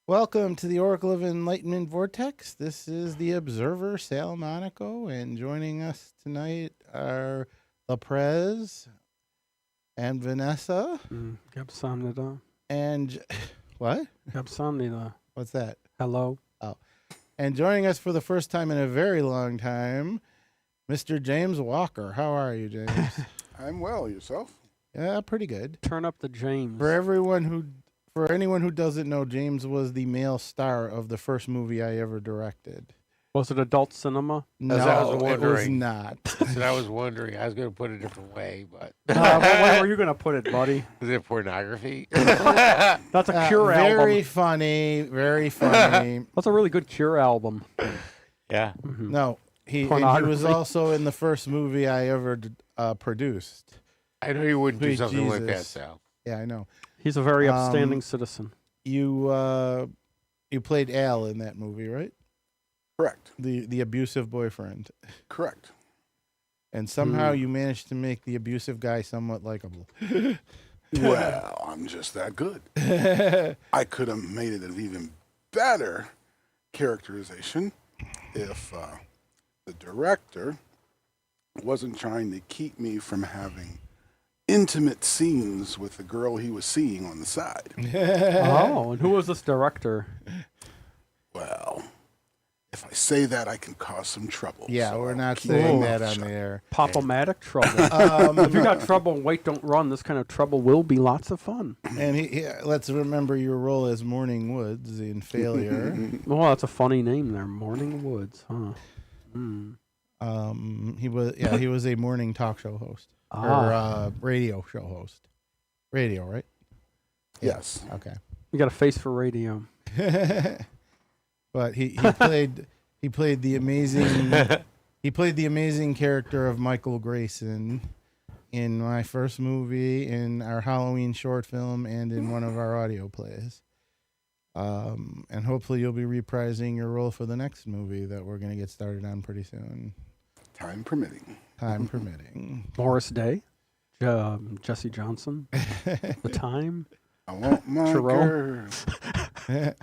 Welcome to the Oracle of Enlightenment Vortex. This is the Observer, Sal Monaco, and joining us tonight are the Prez and Vanessa. Gamsamnida. And what? Gamsamnida. What's that? Hello. Oh. And joining us for the first time in a very long time, Mr. James Walker. How are you, James? I'm well. Yourself? Yeah, pretty good. Turn up the James. For anyone who doesn't know, James was the male star of the first movie I ever directed. Was it adult cinema? No, it was not. That's what I was wondering. I was going to put it a different way, but Where were you going to put it, buddy? is it pornography? That's a Cure album. Very funny, very funny. That's a really good Cure album. Yeah. No, he Pornography. was also in the first movie I ever produced. I know you wouldn't do Sweet something like that, Jesus. Sal. Yeah, I know. He's a very upstanding citizen. You played Al in that movie, right? Correct. The abusive boyfriend. Correct. And somehow you managed to make the abusive guy somewhat likable. Well, I'm just that good. I could have made it an even better characterization if the director wasn't trying to keep me from having intimate scenes with the girl he was seeing on the side. Oh, and who was this director? Well, if I say that, I can cause some trouble. Yeah, so we're I'll not keep saying my that mouth on shut. the air. Pop-o-matic trouble. If you got trouble and wait, don't run, this kind of trouble will be lots of fun. And let's remember your role as Morning Woods in Failure. Well, that's a funny name there, Morning Woods, huh? He was a morning talk show host. Ah. Or radio show host. Radio, right? Yes. Okay. You got a face for radio. But he played the amazing character of Michael Grayson in my first movie, in our Halloween short film, and in one of our audio plays. And hopefully you'll be reprising your role for the next movie that we're going to get started on pretty soon. Time permitting. Time permitting. Morris Day, Jesse Johnson, The Time. I want my Terrell. girl. I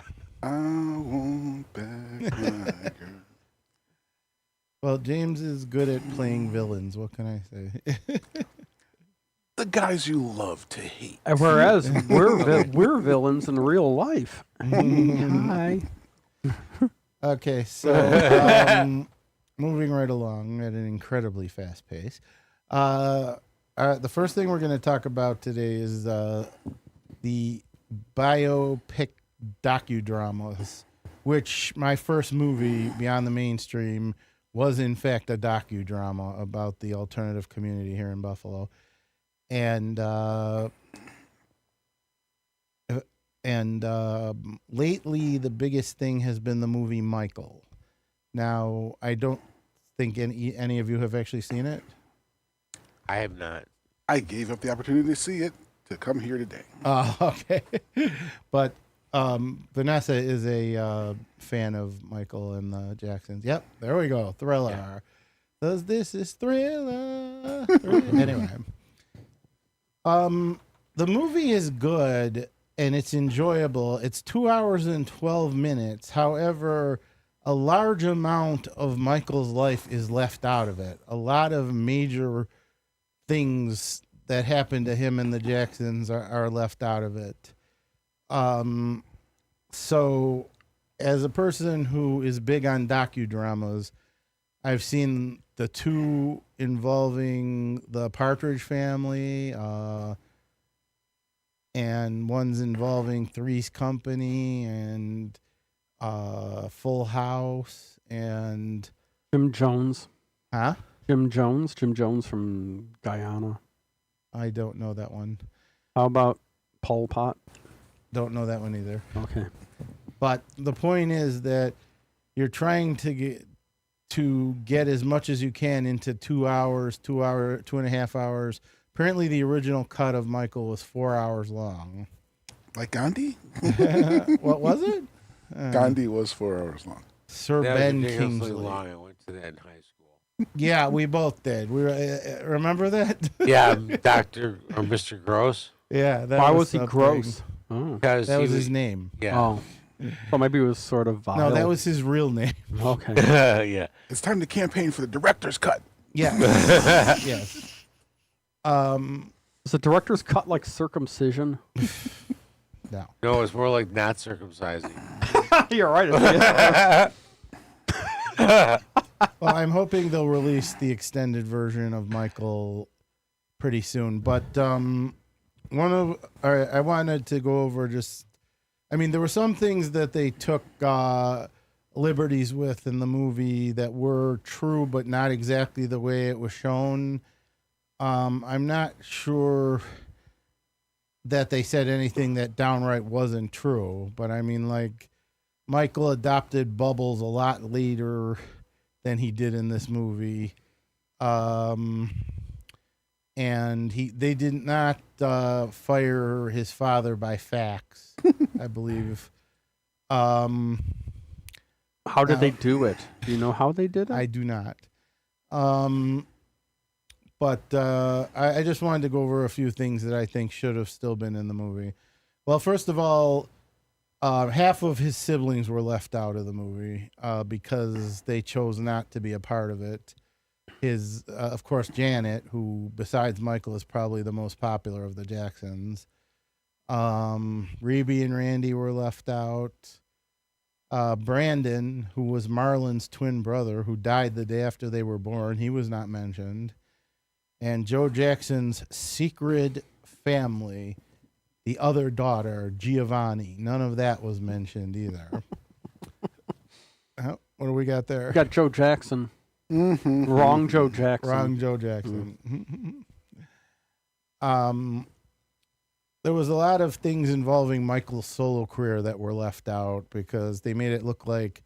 want back my girl. Well, James is good at playing villains. What can I say? The guys you love to hate. Whereas we're villains in real life. Hi. Okay, so moving right along at an incredibly fast pace. The first thing we're going to talk about today is the biopic docudramas, which my first movie, Beyond the Mainstream, was in fact a docudrama about the alternative community here in Buffalo. And lately, the biggest thing has been the movie Michael. Now, I don't think any of you have actually seen it. I have not. I gave up the opportunity to see it to come here today. Okay. But Vanessa is a fan of Michael and the Jacksons. Yep, there we go. Thriller. Yeah. This is Thriller. Anyway. The movie is good and it's enjoyable. It's 2 hours and 12 minutes. However, a large amount of Michael's life is left out of it. A lot of major things that happened to him and the Jacksons are left out of it. So as a person who is big on docudramas, I've seen the two involving the Partridge Family, and one's involving Three's Company and Full House and Jim Jones. Huh? Jim Jones from Guyana. I don't know that one. How about Pol Pot? Don't know that one either. Okay. But the point is that you're trying to get as much as you can into 2 hours, 2.5 hours. Apparently, the original cut of Michael was 4 hours long. Like Gandhi? What was it? Gandhi was 4 hours long. Sir That Ben was ridiculously Kingsley. long. I went to that in high school. Yeah, we both did. We were, remember that? Yeah, Dr. or Mr. Gross. Yeah. That Why was he something. gross? Oh. Because That he was his name. Yeah. Oh. Well, maybe it was sort of vile. No, that was his real name. Okay. Yeah. It's time to campaign for the director's cut. Yes. Yes. Is the director's cut like circumcision? No. No, it's more like not circumcising. You're right. Well, I'm hoping they'll release the extended version of Michael pretty soon. But I wanted to go over just. I mean, there were some things that they took liberties with in the movie that were true, but not exactly the way it was shown. I'm not sure that they said anything that downright wasn't true, but I mean, like, Michael adopted Bubbles a lot later than he did in this movie. And they did not fire his father by fax, I believe. How did they do it? Do you know how they did it? I do not. But I just wanted to go over a few things that I think should have still been in the movie. Well, first of all, half of his siblings were left out of the movie because they chose not to be a part of it. Of course, Janet, who besides Michael is probably the most popular of the Jacksons. Reby and Randy were left out. Brandon, who was Marlon's twin brother, who died the day after they were born, he was not mentioned. And Joe Jackson's secret family, the other daughter, Giovanni. None of that was mentioned either. What do we got there? We got Joe Jackson. Mm-hmm. Wrong Joe Jackson. Wrong Joe Jackson. There was a lot of things involving Michael's solo career that were left out because they made it look like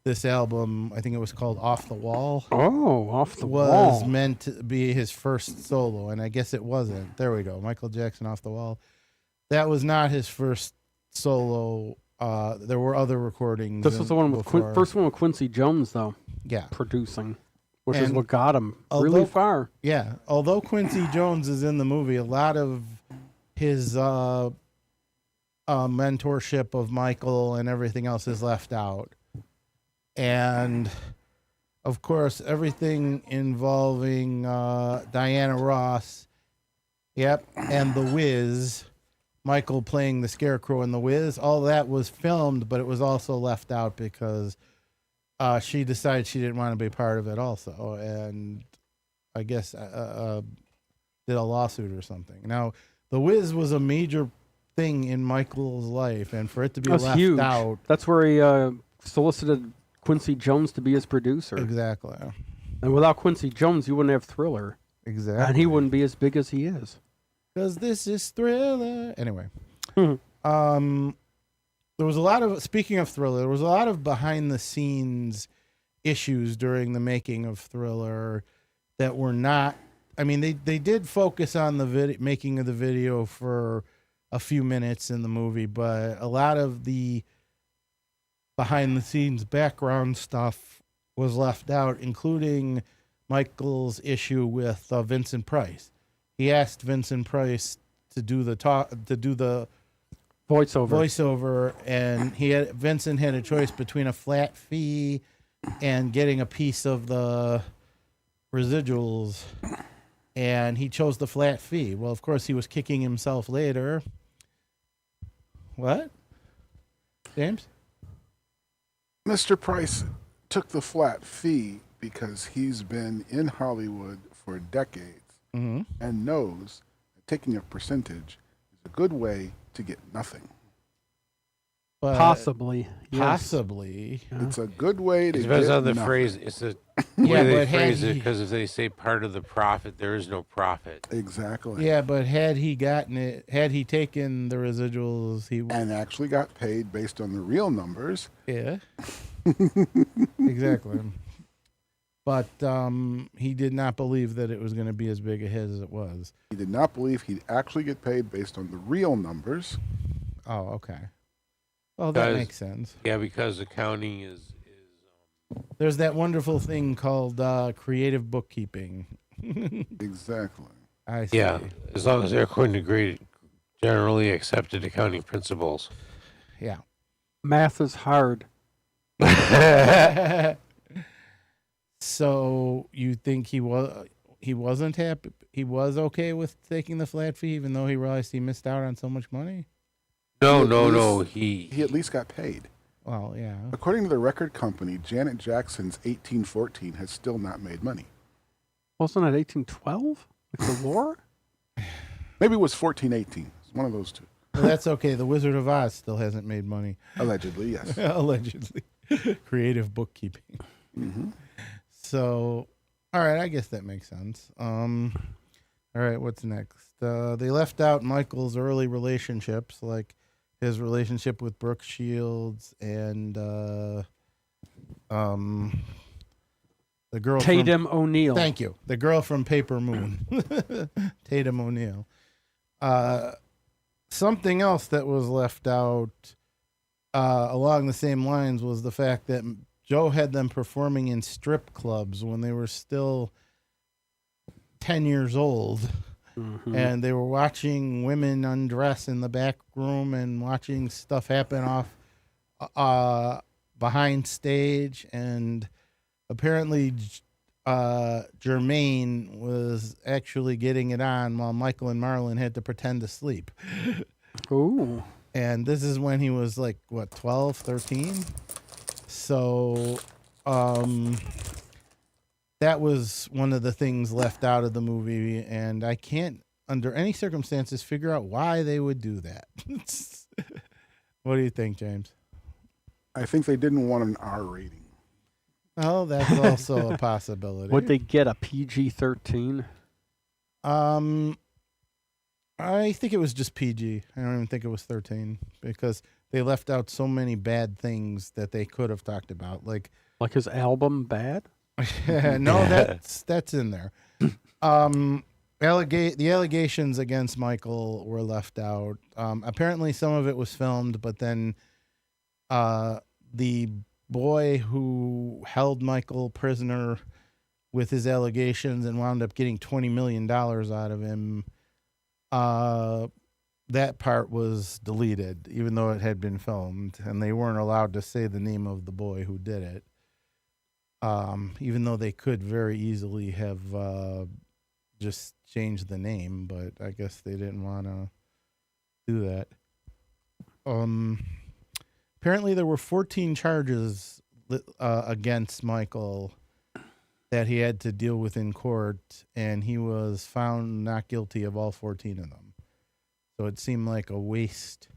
this album, I think it was called Off the Wall, Oh, off the was wall. meant to be his first solo, and I guess it wasn't. There we go. Michael Jackson, Off the Wall. That was not his first solo. There were other recordings. This was the one with first one with Quincy Jones, though, Yeah. producing, which is And what got him although- really far. Yeah. Although Quincy Jones is in the movie, a lot of his mentorship of Michael and everything else is left out. And, of course, everything involving Diana Ross, yep, and The Wiz, Michael playing the Scarecrow in The Wiz, all that was filmed, but it was also left out because she decided she didn't want to be part of it also, and I guess did a lawsuit or something. Now, The Wiz was a major thing in Michael's life, and for it to be That's left huge. out. That's where he solicited Quincy Jones to be his producer. Exactly. And without Quincy Jones, you wouldn't have Thriller. Exactly. And he wouldn't be as big as he is. Because this is Thriller. Anyway. Mhm. There was a lot of, speaking of Thriller, there was a lot of behind the scenes issues during the making of Thriller that were not, I mean, they did focus on the making of the video for a few minutes in the movie, but a lot of the behind the scenes background stuff was left out, including Michael's issue with Vincent Price. He asked Vincent Price to do the voiceover, and Vincent had a choice between a flat fee and getting a piece of the residuals, and he chose the flat fee. Well, of course, he was kicking himself later. What, James? Mr. Price took the flat fee because he's been in Hollywood for decades Mm-hmm. and knows that taking a percentage is a good way to get nothing. But Possibly. Yes. possibly. Yeah. It's a good way to It depends get on the nothing. phrase. It's the Yeah, way they but had phrase it, he- because if they say part of the profit, there is no profit. Exactly. Yeah, but had he taken the residuals, he would. And actually got paid based on the real numbers. Yeah. Exactly. But he did not believe that it was going to be as big a hit as it was. He did not believe he'd actually get paid based on the real numbers. Oh, okay. Well, that Because- makes sense. Yeah, because accounting is There's that wonderful thing called creative bookkeeping. Exactly. I see. yeah, as long as they're according to generally accepted accounting principles. Yeah. Math is hard. So you think he wasn't happy? He was okay with taking the flat fee, even though he realized he missed out on so much money. No. He at least got paid. Well, yeah. According to the record company, Janet Jackson's 1814 has still not made money. Wasn't it 1812? Like the war? Maybe it was 1418. It's one of those two. Well, that's okay. The Wizard of Oz still hasn't made money. Allegedly, yes. Allegedly. Creative bookkeeping. Mm-hmm. So, all right, I guess that makes sense. All right, what's next? They left out Michael's early relationships, like his relationship with Brooke Shields and the girl Tatum O'Neal. Thank you. The girl from Paper Moon. Tatum O'Neal. Something else that was left out along the same lines was the fact that Joe had them performing in strip clubs when they were still 10 years old. Mm-hmm. And they were watching women undress in the back room and watching stuff happen off behind stage. And apparently Jermaine was actually getting it on while Michael and Marlon had to pretend to sleep. Ooh. And this is when he was like, what, 12, 13? So that was one of the things left out of the movie, and I can't, under any circumstances, figure out why they would do that. What do you think, James? I think they didn't want an R rating. Oh, that's also a possibility. Would they get a PG-13? I think it was just PG. I don't even think it was 13 because they left out so many bad things that they could have talked about, like his album Bad? No, that's in there. The allegations against Michael were left out. Apparently, some of it was filmed, but then the boy who held Michael prisoner with his allegations and wound up getting $20 million out of him, that part was deleted, even though it had been filmed, and they weren't allowed to say the name of the boy who did it. Even though they could very easily have just changed the name, but I guess they didn't want to do that. Apparently there were 14 charges against Michael that he had to deal with in court, and he was found not guilty of all 14 of them. So it seemed like a waste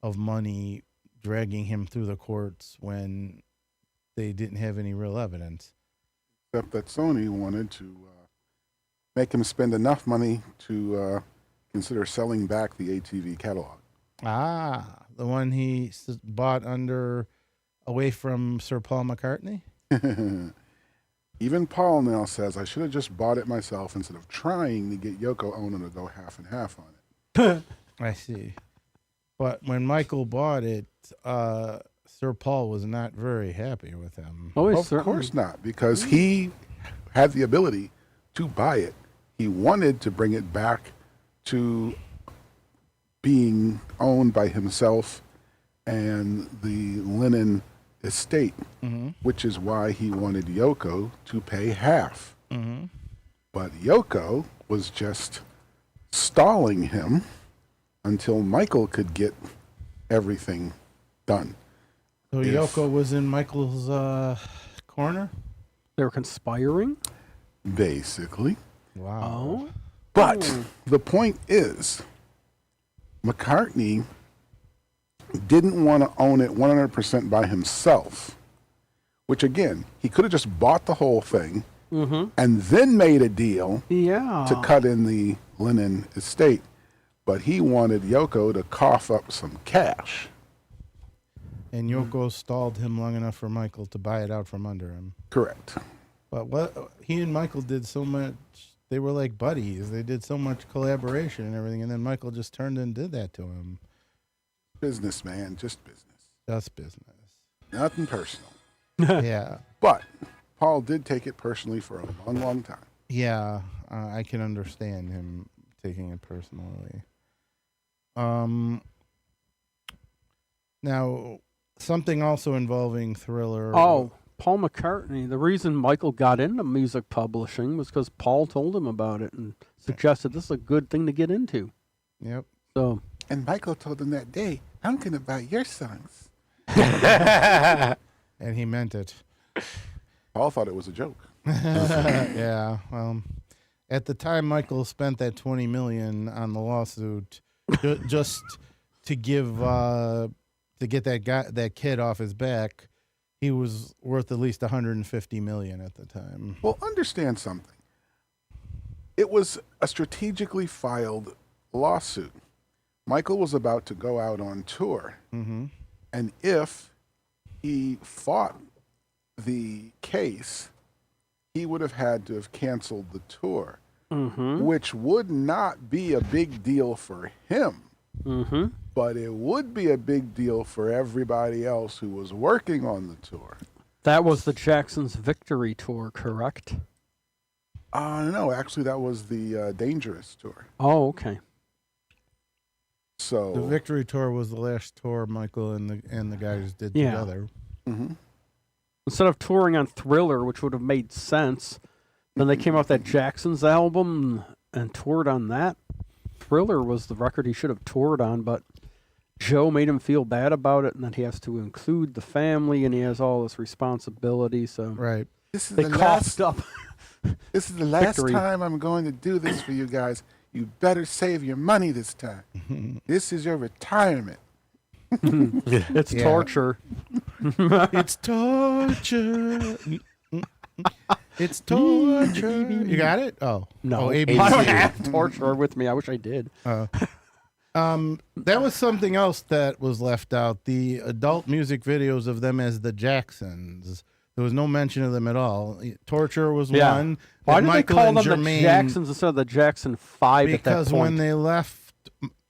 of money dragging him through the courts when they didn't have any real evidence. Except that Sony wanted to make him spend enough money to consider selling back the ATV catalog. Ah, the one he bought away from Sir Paul McCartney? Even Paul now says I should have just bought it myself instead of trying to get Yoko Ono to go half and half on it. I see. But when Michael bought it, Sir Paul was not very happy with him. Oh, Of course not, because he had the ability to buy it. He wanted to bring it back to being owned by himself and the Lennon estate, which is why he wanted Yoko to pay half. Mm-hmm. But Yoko was just stalling him until Michael could get everything done. So Yoko was in Michael's corner? They were conspiring? Basically. Wow. Oh. But the point is, McCartney didn't want to own it 100% by himself, which again, he could have just bought the whole thing and then made a deal to cut in the Lennon estate. But he wanted Yoko to cough up some cash. And Yoko stalled him long enough for Michael to buy it out from under him. Correct. But what he and Michael did so much, they were like buddies. They did so much collaboration and everything, and then Michael just turned and did that to him. Business, man, just business. Just business. Nothing personal. Yeah. But Paul did take it personally for a long, long time. Yeah, I can understand him taking it personally. Now, something also involving Thriller. Oh, Paul McCartney. The reason Michael got into music publishing was because Paul told him about it and suggested this is a good thing to get into. Yep. So, And Michael told him that day, I'm going to buy your songs. And he meant it. Paul thought it was a joke. Yeah. Well, at the time Michael spent that $20 million on the lawsuit just to give to get that kid off his back, he was worth at least $150 million at the time. Well, understand something. It was a strategically filed lawsuit. Michael was about to go out on tour. Mm-hmm. And if he fought the case, he would have had to have canceled the tour, which would not be a big deal for him. But it would be a big deal for everybody else who was working on the tour. that was the Jacksons' Victory Tour, correct? No, actually, that was the Dangerous tour. Oh, okay. So The Victory Tour was the last tour Michael and the guys did Yeah. together. Instead of touring on Thriller, which would have made sense, then they came out with that Jacksons album and toured on that. Thriller was the record he should have toured on, but Joe made him feel bad about it, and that he has to include the family, and he has all this responsibility. So Right. this is they the coughed last. up. This is the last Victory. time I'm going to do this for you guys. You better save your money this time. This is your retirement. It's Yeah. torture. It's torture. It's torture. You got it? Oh. No, Oh, I ABC. don't have torture with me. I wish I did. That was something else that was left out. The adult music videos of them as the Jacksons. There was no mention of them at all. Torture was one. Why that did Michael they call and them the Jermaine- Jacksons instead of the Jackson 5 at that Because point? when they left,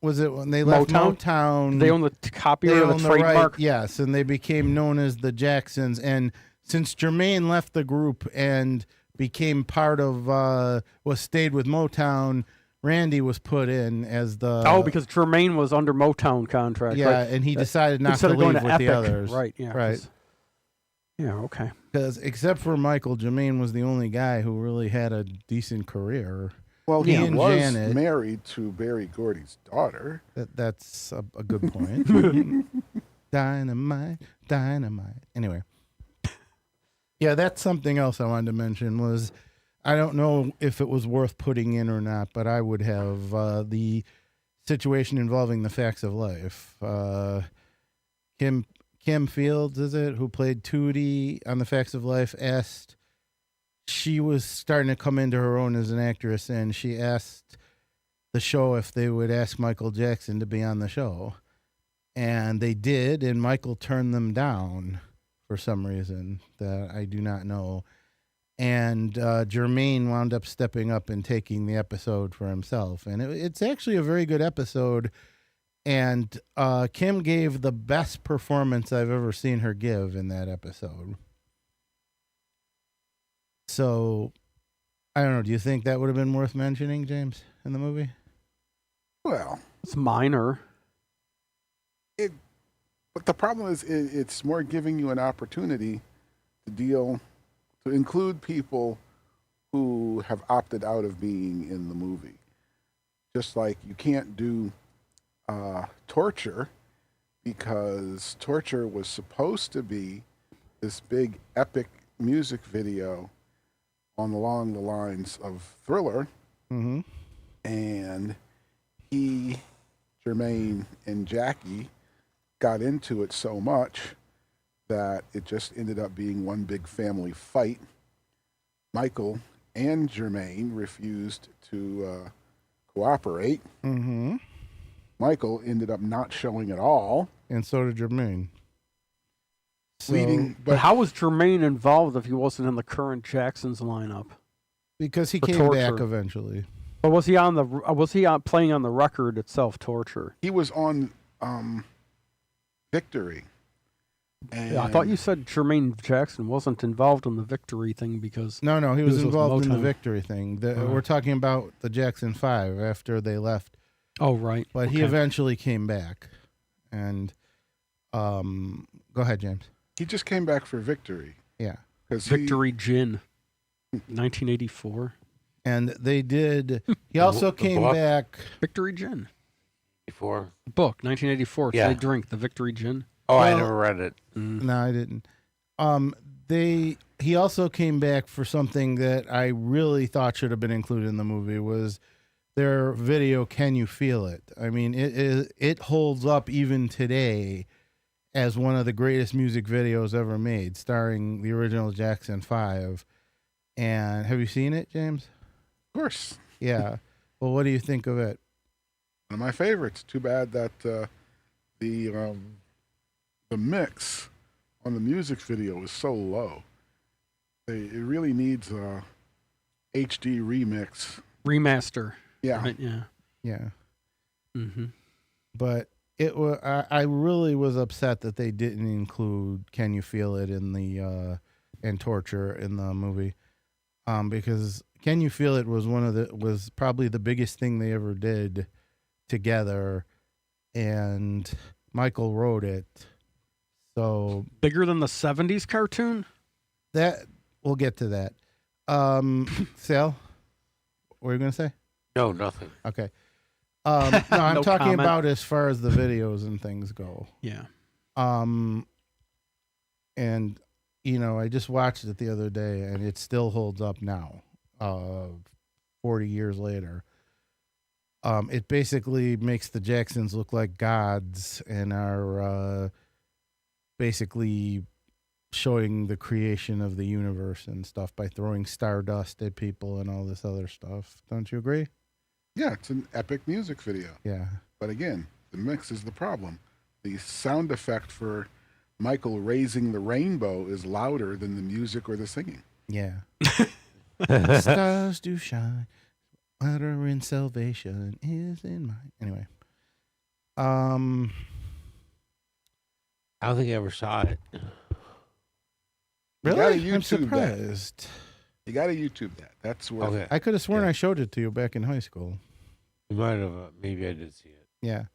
was it when they left Motown? Motown? They own the copyright of the owned trademark. right, yes, and they became known as the Jacksons. And since Jermaine left the group and became part of, stayed with Motown, Randy was put in as the. Oh, because Jermaine was under Motown contract. yeah, right? and he decided not Instead to of going leave to with the Epic. others. Right, yeah. Right. 'cause- Yeah, okay. Because except for Michael, Jermaine was the only guy who really had a decent career. Well, he and was Janet. married to Barry Gordy's daughter. That's a good point. Dynamite, dynamite. Anyway. Yeah, that's something else I wanted to mention was I don't know if it was worth putting in or not, but I would have the situation involving the Facts of Life. Kim Fields, is it, who played Tootie on The Facts of Life, asked, she was starting to come into her own as an actress, and she asked the show if they would ask Michael Jackson to be on the show. And they did, and Michael turned them down for some reason that I do not know. And Jermaine wound up stepping up and taking the episode for himself. And it's actually a very good episode. And Kim gave the best performance I've ever seen her give in that episode. So, I don't know. Do you think that would have been worth mentioning, James, in the movie? Well, It's minor. but the problem is it's more giving you an opportunity to include people who have opted out of being in the movie. Just like you can't do Torture, because Torture was supposed to be this big epic music video along the lines of Thriller. Mm-hmm. And Jermaine, and Jackie got into it so much that it just ended up being one big family fight. Michael and Jermaine refused to cooperate. Mm-hmm. Michael ended up not showing at all. And so did Jermaine. So, Leading, But how was Jermaine involved if he wasn't in the current Jacksons lineup? because he For came Torture. back eventually. But was he playing on the record itself, Torture? he was on Victory. And Yeah, I thought you said Jermaine Jackson wasn't involved in the Victory thing because No, he was was with involved in the Motown. Victory thing. Uh-huh. We're talking about the Jackson 5 after they left. oh right, But he Okay. eventually came back. And Go ahead, James. He just came back for Victory. Yeah. Victory Gin, 1984. And they did. He also came book? back. Victory Gin. Before. Book, 1984. Yeah. They drink the Victory Gin. Oh, I Well- never read it. No, I didn't. He also came back for something that I really thought should have been included in the movie was their video "Can You Feel It?" I mean, it holds up even today as one of the greatest music videos ever made, starring the original Jackson 5. And have you seen it, James? Of course. Yeah. Well, what do you think of it? One of my favorites. Too bad that the mix on the music video is so low. It really needs a HD remix. Remaster. Yeah. Right, yeah. Yeah. Mm-hmm. But it was. I really was upset that they didn't include "Can You Feel It" in the and "Torture" in the movie, because "Can You Feel It" was probably the biggest thing they ever did together, and Michael wrote it. So Bigger than the 70s cartoon? that we'll get to that. Sal, what were you gonna say? No, nothing. Okay. No, I'm No talking comment. about as far as the videos and things go. Yeah. And I just watched it the other day, and it still holds up now, 40 years later. It basically makes the Jacksons look like gods and are basically showing the creation of the universe and stuff by throwing stardust at people and all this other stuff. Don't you agree? Yeah, it's an epic music video. Yeah. But again, the mix is the problem. The sound effect for Michael raising the rainbow is louder than the music or the singing. Yeah. Stars do shine. Water in salvation is in mine. Anyway. I don't think I ever saw it. You gotta Really? I'm YouTube that. surprised. You got to YouTube that. That's where Okay. I could have sworn Yeah. I showed it to you back in high school. You might have. Maybe I did see it. Yeah.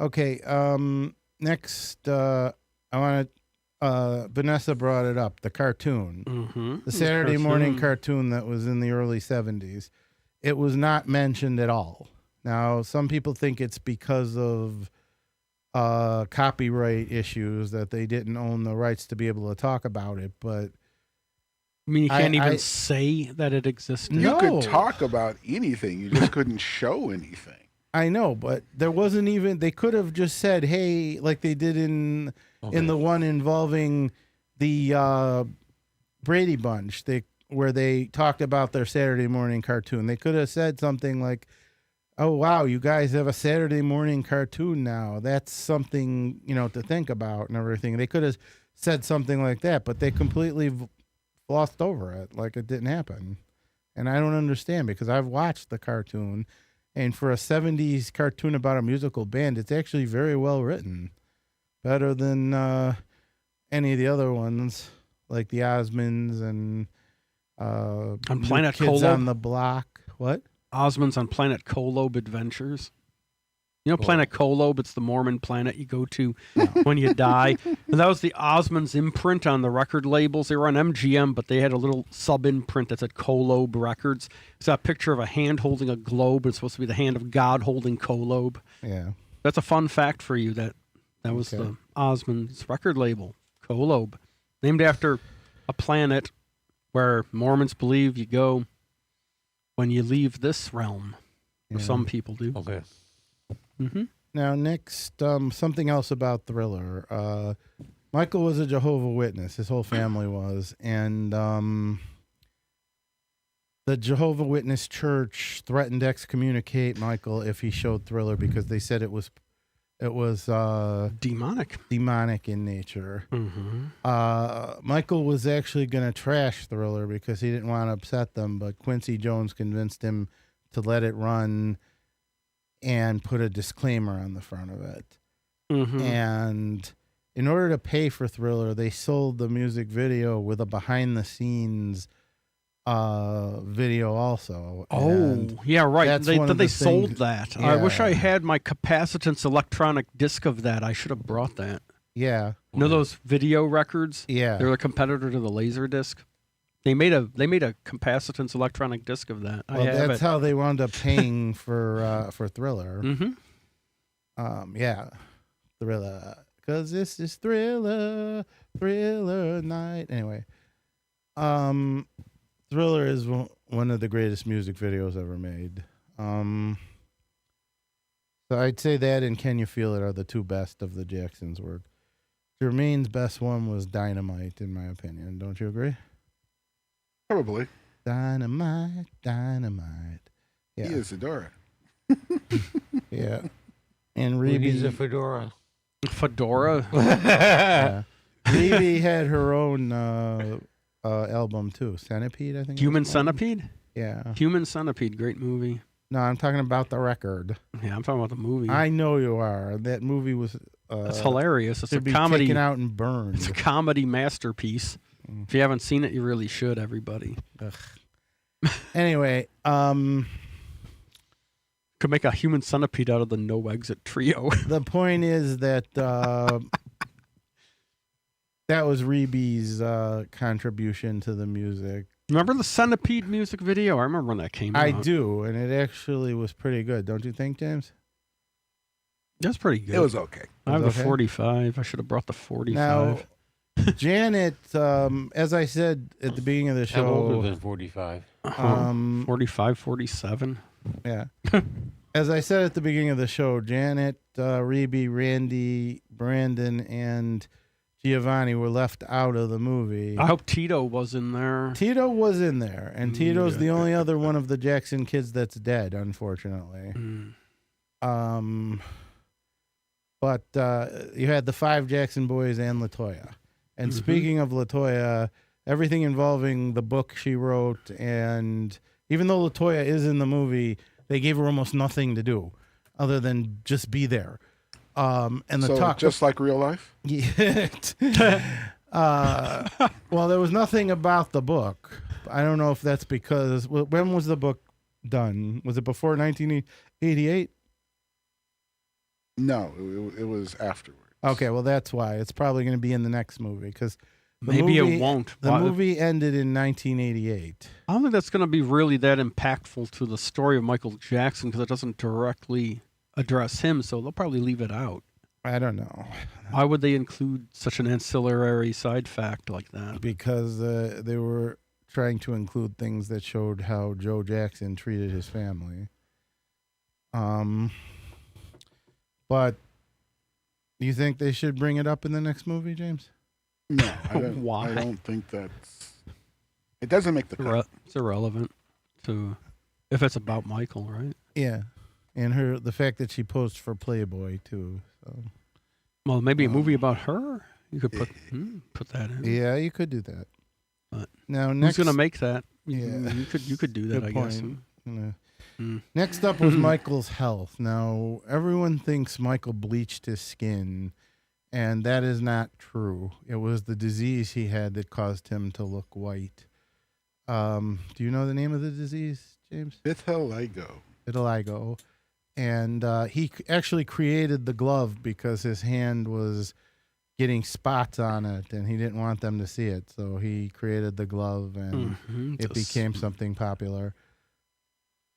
Okay. Next, I want to. Vanessa brought it up. The cartoon, Mm-hmm. the Saturday morning cartoon that was in the early 70s. It was not mentioned at all. Now, some people think it's because of copyright issues that they didn't own the rights to be able to talk about it. But I mean, you can't I- even say that it existed. you No. could talk about anything. You just couldn't show anything. I know, but there wasn't even. They could have just said, "Hey," like they did in the one involving the Brady Bunch. Where they talked about their Saturday morning cartoon. They could have said something like, "Oh wow, you guys have a Saturday morning cartoon now. That's something to think about and everything." They could have said something like that, but they completely glossed over it, like it didn't happen. And I don't understand, because I've watched the cartoon, and for a 70s cartoon about a musical band, it's actually very well written, better than any of the other ones, like the Osmonds and On New Planet Kids Kolob? on the Block. What? Osmonds on Planet Kolob Adventures. You know Cool. Planet Kolob? It's the Mormon planet you go to when you die. And that was the Osmonds imprint on the record labels. They were on MGM, but they had a little sub-imprint that said Kolob Records. It's a picture of a hand holding a globe. It's supposed to be the hand of God holding Kolob. Yeah. That's a fun fact for you. That was Okay. the Osmonds record label, Kolob, named after a planet where Mormons believe you go when you leave this realm, or Yeah. some people do. Okay. Mm-hmm. Now, next, something else about Thriller. Michael was a Jehovah's Witness. His whole family was. And the Jehovah's Witness church threatened to excommunicate Michael if he showed Thriller, because they said it was Demonic. demonic in nature. Mm-hmm. Michael was actually going to trash Thriller because he didn't want to upset them, but Quincy Jones convinced him to let it run and put a disclaimer on the front of it. Mm-hmm. And in order to pay for Thriller, they sold the music video with a behind-the-scenes video also. And yeah, right. that's They one of the sold things- that. I wish Yeah. I had my capacitance electronic disc of that. I should have brought that. Yeah. You know those video records? Yeah. They're a competitor to the Laserdisc. They made a capacitance electronic disc of that. Well, I have that's it. how they wound up paying for Thriller. Mm-hmm. Yeah, Thriller. Cause this is Thriller night. Anyway, Thriller is one of the greatest music videos ever made. So I'd say that and Can You Feel It are the two best of the Jacksons' work. Jermaine's best one was Dynamite, in my opinion. Don't you agree? Probably. Dynamite. Yeah. He is Adora. Yeah. And Who needs a Rebe, fedora? Fedora. yeah. Rebe had her own album too. Centipede, I think. Human it was called. Centipede? Yeah. Human Centipede, great movie. No, I'm talking about the record. Yeah, I'm talking about the movie. I know you are. That movie was. It's hilarious. It's a Should be comedy. taken out and burned. It's a comedy masterpiece. If you haven't seen it, you really should, everybody. Anyway, Could make a Human Centipede out of the No Exit Trio. the point is that that was Rebe's contribution to the music. Remember the Centipede music video? I remember when that came out. I do, and it actually was pretty good. Don't you think, James? That's pretty good. It was okay. I have was the okay? 45. I should have brought the 45. Now, Janet, as I said at the beginning of the I'm older show, than 45. 45, 47. yeah. As I said at the beginning of the show, Janet, Rebe, Randy, Brandon, and Giovanni were left out of the movie. I hope Tito was in there. Tito was in there, and Tito's yeah. the only other one of the Jackson kids that's dead, unfortunately. But you had the 5 Jackson boys and LaToya. And speaking of LaToya, everything involving the book she wrote, and even though LaToya is in the movie, they gave her almost nothing to do other than just be there. And the So talk just like real life? Yeah. Well, there was nothing about the book. I don't know if that's because when was the book done? Was it before 1988? No, it was afterwards. Okay, well that's why it's probably going to be in the next movie because Maybe it won't. The Why- movie ended in 1988. I don't think that's going to be really that impactful to the story of Michael Jackson because it doesn't directly address him, so they'll probably leave it out. I don't know Why would they include such an ancillary side fact like that? because they were trying to include things that showed how Joe Jackson treated his family. But do you think they should bring it up in the next movie, James? No, I don't. Why? I don't think that's. It doesn't make the cut. It's irrelevant to if it's about Michael, right? Yeah, and the fact that she posed for Playboy too. So Well, maybe a movie about her. You could put that in. yeah, you could do that. But Now who's next, going to make that? Yeah. You could do that, Good I guess. point. Mm. Next up was Michael's health. Now everyone thinks Michael bleached his skin, and that is not true. It was the disease he had that caused him to look white. Do you know the name of the disease, James? Vitiligo. Vitiligo. And he actually created the glove because his hand was getting spots on it, and he didn't want them to see it. So he created the glove, and it became something popular.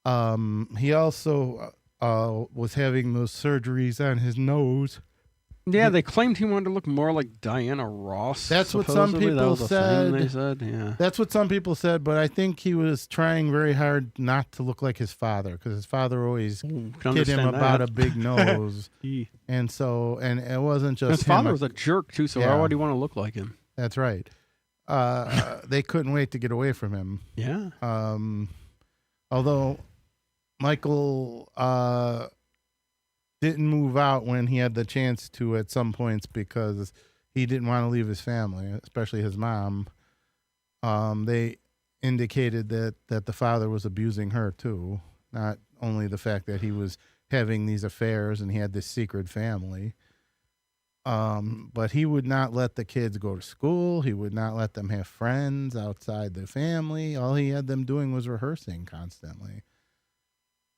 He also was having those surgeries on his nose. Yeah, they claimed he wanted to look more like Diana Ross. That's what some supposedly. That people was a said. thing they said, yeah. That's what some people said, but I think he was trying very hard not to look like his father because his father always Can kid him understand about that. a big nose. He- And so, and it wasn't just His him. father was a jerk, too, so Yeah. why would he want to look like him? That's right. They couldn't wait to get away from him. Yeah. Although Michael didn't move out when he had the chance to at some points because he didn't want to leave his family, especially his mom. They indicated that the father was abusing her too, not only the fact that he was having these affairs and he had this secret family. But he would not let the kids go to school. He would not let them have friends outside the family. All he had them doing was rehearsing constantly.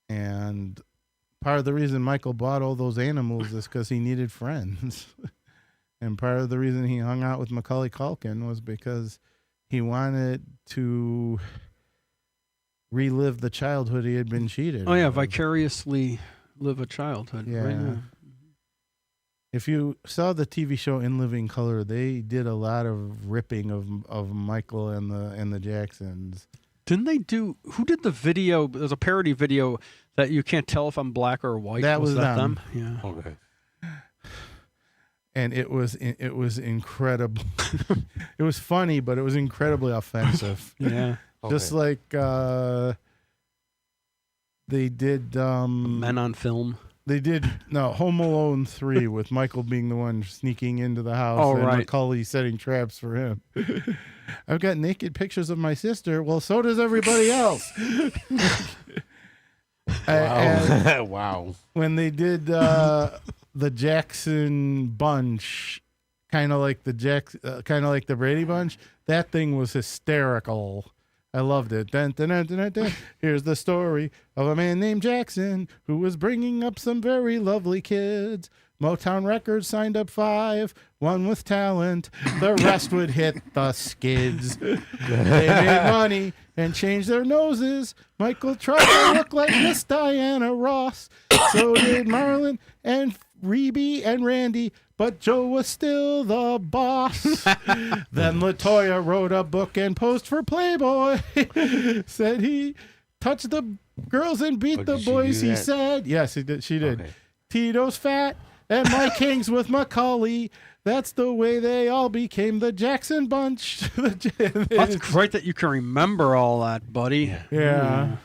And part of the reason Michael bought all those animals is because he needed friends. And part of the reason he hung out with Macaulay Culkin was because he wanted to relive the childhood he had been cheated. Oh yeah, of. vicariously live a childhood. Yeah. Right? If you saw the TV show In Living Color, they did a lot of ripping of Michael and the Jacksons. Didn't they do? Who did the video? There's a parody video that you can't tell if I'm black or white. That was them. Yeah. Okay. And it was incredible. It was funny, but it was incredibly offensive. Yeah. Just Okay. like they did Men on film. they did Home Alone 3 with Michael being the one sneaking into the house Oh, and right. Macaulay setting traps for him. I've got naked pictures of my sister. Well, so does everybody else. And Wow. Wow. when they did the Jackson Bunch, kind of like the Brady Bunch, that thing was hysterical. I loved it. Dun, dun, dun, dun, dun, dun. Here's the story of a man named Jackson who was bringing up some very lovely kids. Motown Records signed up 5, one with talent. The rest would hit the skids. They made money and changed their noses. Michael tried to look like Miss Diana Ross. So did Marlon and Rebe and Randy, but Joe was still the boss. Then LaToya wrote a book and posed for Playboy. Said he touched the girls and beat Oh, the did she boys, do he that? said. Yes, he did. She did. Okay. Tito's fat and Mike King's with Macaulay. That's the way they all became the Jackson Bunch. That's great that you can remember all that, buddy. Yeah.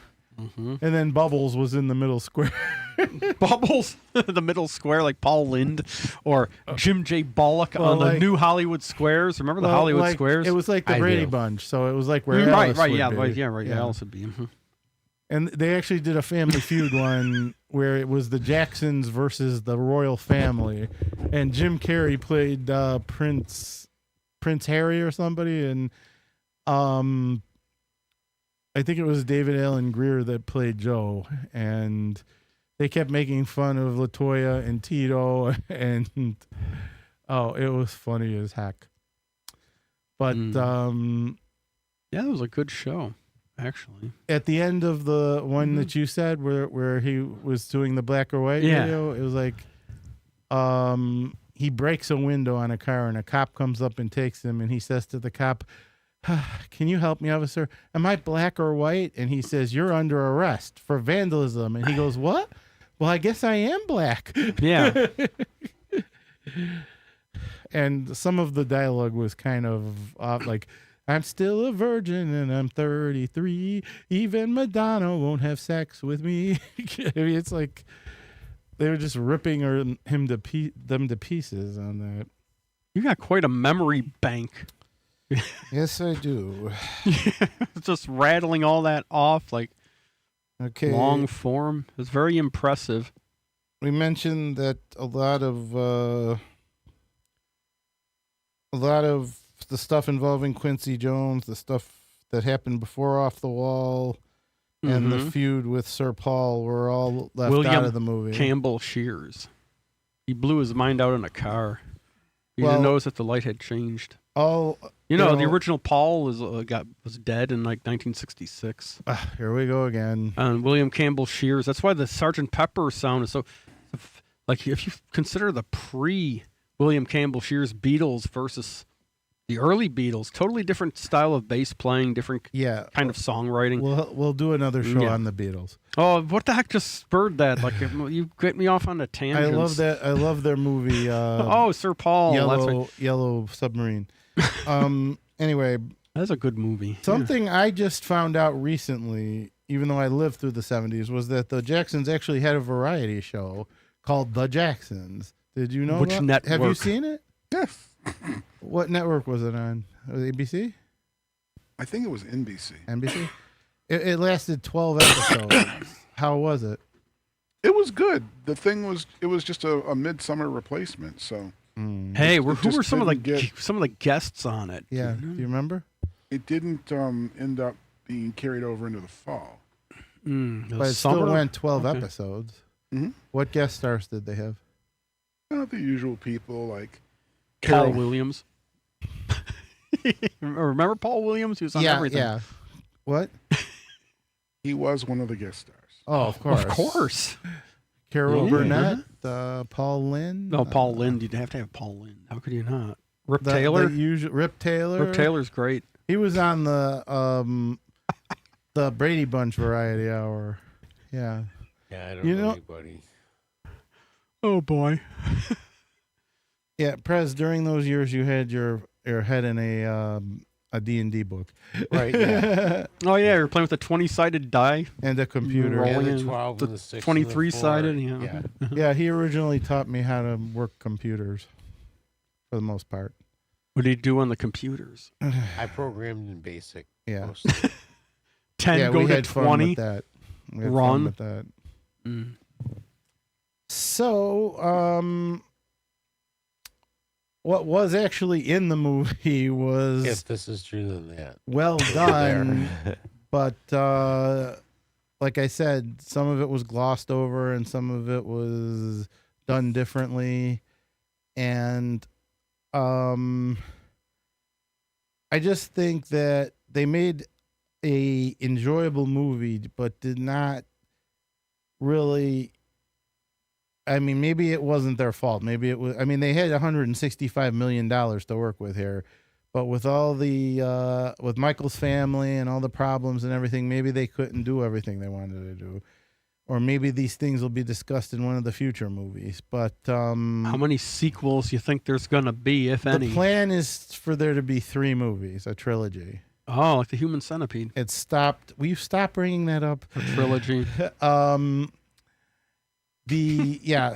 And then Bubbles was in the middle square. Bubbles, the middle square, like Paul Lind or Jim J. Bullock Well, on the like- new Hollywood Squares. Remember the Well, Hollywood like, Squares? It was like the I Brady do. Bunch, so it was like where right, Alice right, would yeah, be. right, yeah, right. Alice would be. And they actually did a Family Feud one where it was the Jacksons versus the royal family, and Jim Carrey played Prince Harry or somebody, and I think it was David Allen Greer that played Joe, and they kept making fun of LaToya and Tito, and it was funny as heck. But Yeah, it was a good show, actually. at the end of the one that you said where he was doing the black or white Yeah. video, it was like he breaks a window on a car and a cop comes up and takes him, and he says to the cop, "Can you help me, officer? Am I black or white?" And he says, "You're under arrest for vandalism." And he goes, "What? Well, I guess I am black." Yeah. And some of the dialogue was kind of like, "I'm still a virgin and I'm 33. Even Madonna won't have sex with me." I mean, it's like they were just ripping them to pieces on that. You got quite a memory bank. Yes, I do. Just rattling all that off like Okay. long form. It's very impressive. We mentioned that a lot of the stuff involving Quincy Jones, the stuff that happened before Off the Wall, and the feud with Sir Paul were all left William out of the movie. Campbell Shears. He blew his mind out in a car. He Well- didn't notice that the light had changed. All You know, the original Paul was dead in like 1966. here we go again. And William Campbell Shears. That's why the Sgt. Pepper sound is so. Like, if you consider the pre-William Campbell Shears Beatles versus the early Beatles, totally different style of bass playing, different Yeah, kind of songwriting. we'll do another show Yeah. on the Beatles. Oh, what the heck just spurred that? Like, you get me off on a I tangent. love that. I love their movie. Oh, Sir Paul. That's, right. Yellow Submarine. Anyway, That's a good movie. something I just found out recently, even though I lived through the 70s, was that the Jacksons actually had a variety show called The Jacksons. Did you know Which that? Have you network? seen it? Yes. What network was it on? Was it ABC? I think it was NBC. NBC? It lasted 12 episodes. How was it? It was good. The thing was, it was just a midsummer replacement. So Hey, who just were some of the didn't some of the guests on it? Yeah. Do you remember? it didn't end up being carried over into the fall. But it still went 12 episodes. Mhm. What guest stars did they have? Not the usual people like Paul Williams. Remember Paul Williams? He was on everything. Yeah. What? He was one of the guest stars. Oh, of course. Of course. Carol Yeah. Burnett, Paul Lynn. No, Paul Lynn. You'd have to have Paul Lynn. How could you not? Rip Taylor. Rip Taylor. Rip Taylor's great. He was on the Brady Bunch Variety Hour. Yeah. Yeah, I don't know anybody. Oh boy. Yeah, Prez. During those years, you had your head in a D&D book, Right, yeah. Oh yeah, you're playing with a 20-sided die. and a computer. Rolling Yeah, in the 12 the and the 6 and the 23-sided, 4. yeah. Yeah, he originally taught me how to work computers, for the most part. What do you do on the computers? I programmed in BASIC. Yeah. Mostly. 10 Yeah, go we to had fun 20. with that. We had Run. fun with that. Mm. So, what was actually in the movie was If this is true, then that. well done, but like I said, some of it was glossed over and some of it was done differently, and I just think that they made a enjoyable movie, but did not really. I mean, maybe it wasn't their fault. Maybe it was. I mean, they had $165 million to work with here, but with all the with Michael's family and all the problems and everything, maybe they couldn't do everything they wanted to do, or maybe these things will be discussed in one of the future movies. But How many sequels you think there's gonna be, if any? the plan is for there to be 3 movies, a trilogy. Oh, like the Human Centipede. It stopped. Will you stop bringing that up? A trilogy.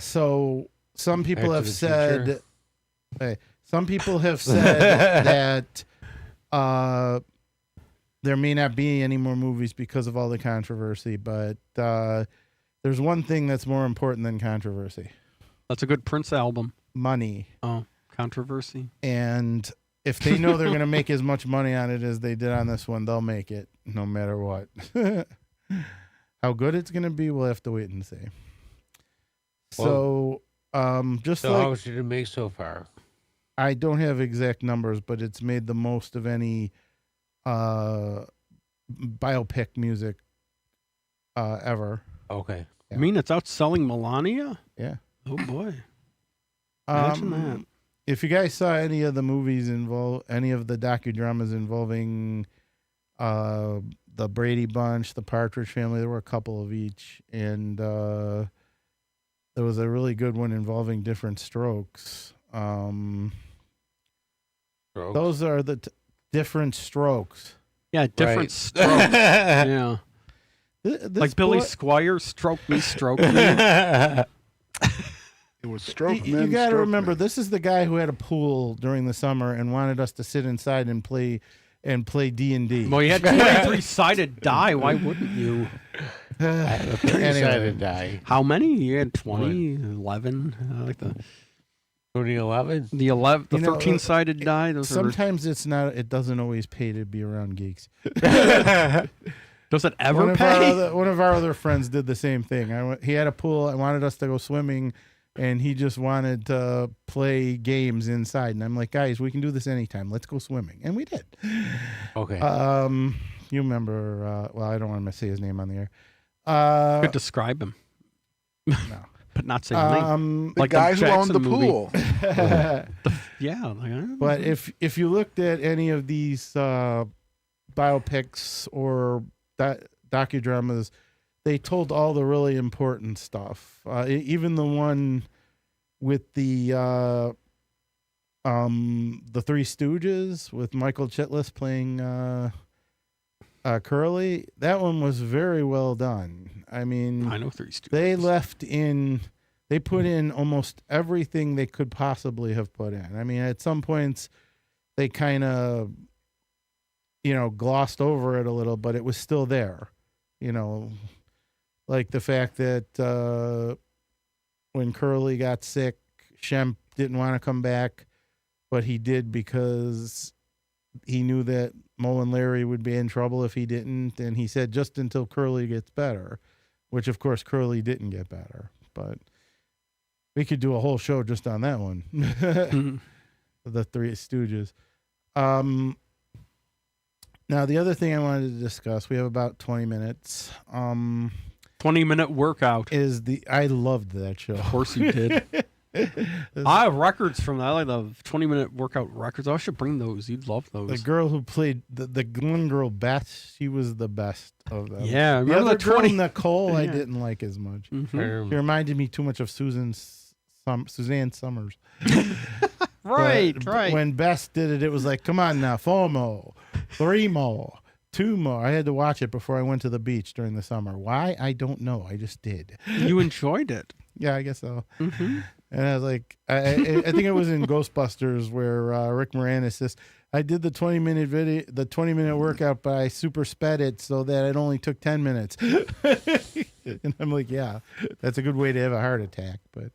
So some people Back to have the said, Future. some people have said that there may not be any more movies because of all the controversy, but there's one thing that's more important than controversy: That's a good Prince album. money. Oh, controversy. And if they know they're going to make as much money on it as they did on this one, they'll make it no matter what. How good it's going to be, we'll have to wait and see. So, just So like how much did it make so far? I don't have exact numbers, but it's made the most of any biopic music ever. Okay. You mean it's outselling Melania? Yeah. Oh boy. Imagine that. If you guys saw any of the movies any of the docudramas involving the Brady Bunch, the Partridge Family, there were a couple of each, and there was a really good one involving different strokes. Strokes. Those are the different strokes. Yeah, different Right. strokes. Yeah. This Like Billy boy- Squire, stroke me, stroke me. It was stroke You men. got to stroke remember, men. this is the guy who had a pool during the summer and wanted us to sit inside and play D&D. Well, you had 23-sided die. Why wouldn't you? I have a 30-sided die. How many? You had 20, 11. I like the 2011? the 11, the You know, 13-sided die. Those are. Sometimes it doesn't always pay to be around geeks. Does it ever One pay? of our other friends did the same thing. He had a pool. I wanted us to go swimming, and he just wanted to play games inside. And I'm like, guys, we can do this anytime. Let's go swimming, and we did. Okay. You remember? Well, I don't want to say his name on the air. Could describe him, No. but not say his name. The like guy the who owned the Jackson movie. pool. Yeah. Like, But if you looked at any of these biopics or docudramas, they told all the really important stuff. Even the one with the Three Stooges with Michael Chiklis playing Curly, that one was very well done. I mean, I know Three Stooges. they put in almost everything they could possibly have put in. I mean, at some points they kind of, glossed over it a little, but it was still there. Like the fact that when Curly got sick, Shemp didn't want to come back, but he did because he knew that Mo and Larry would be in trouble if he didn't. And he said just until Curly gets better, which of course Curly didn't get better. But we could do a whole show just on that one. the Three Stooges. Now the other thing I wanted to discuss, we have about 20 minutes. 20-minute workout. I loved that show. Of course you did. I have records from that. I like the 20-minute workout records. I should bring those. You'd love those. The girl who played the one girl, Beth, she was the best of them. Yeah, the remember other the girl, 20 Nicole, I Yeah. didn't like as much. Mhm. She reminded me too much of Suzanne Summers. Right, But right. When Beth did it, it was like, come on now, 4 more, 3 more, 2 more. I had to watch it before I went to the beach during the summer. Why? I don't know. I just did. You enjoyed it. Yeah, I guess so. Mm-hmm. And I was like, I think it was in Ghostbusters where Rick Moranis says, I did the 20-minute workout, but I super sped it so that it only took 10 minutes. And I'm like, yeah, that's a good way to have a heart attack. But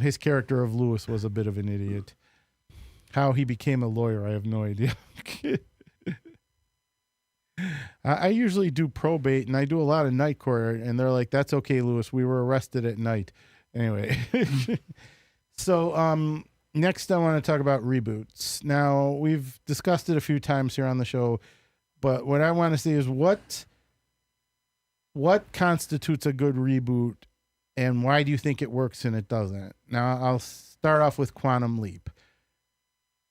his character of Lewis was a bit of an idiot. How he became a lawyer, I have no idea. I usually do probate, and I do a lot of night court, and they're like, that's okay, Lewis. We were arrested at night. Anyway. So next I want to talk about reboots. Now, we've discussed it a few times here on the show, but what I want to say is what constitutes a good reboot, and why do you think it works and it doesn't? Now, I'll start off with Quantum Leap.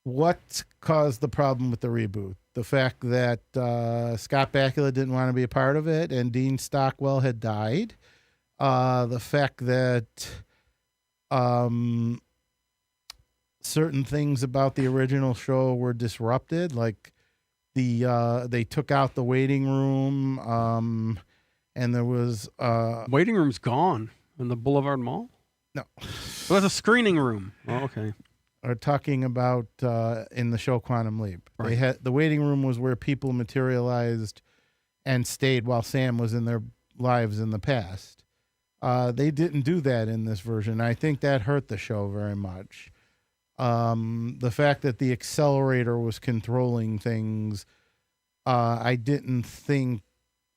What caused the problem with the reboot? The fact that Scott Bakula didn't want to be a part of it and Dean Stockwell had died. The fact that certain things about the original show were disrupted, like they took out the waiting room, and there was Waiting room's gone in the Boulevard Mall? no. It was a screening room. Oh, okay. Are talking about in the show Quantum Leap. They Right. had the waiting room was where people materialized and stayed while Sam was in their lives in the past. They didn't do that in this version. I think that hurt the show very much. The fact that the accelerator was controlling things, I didn't think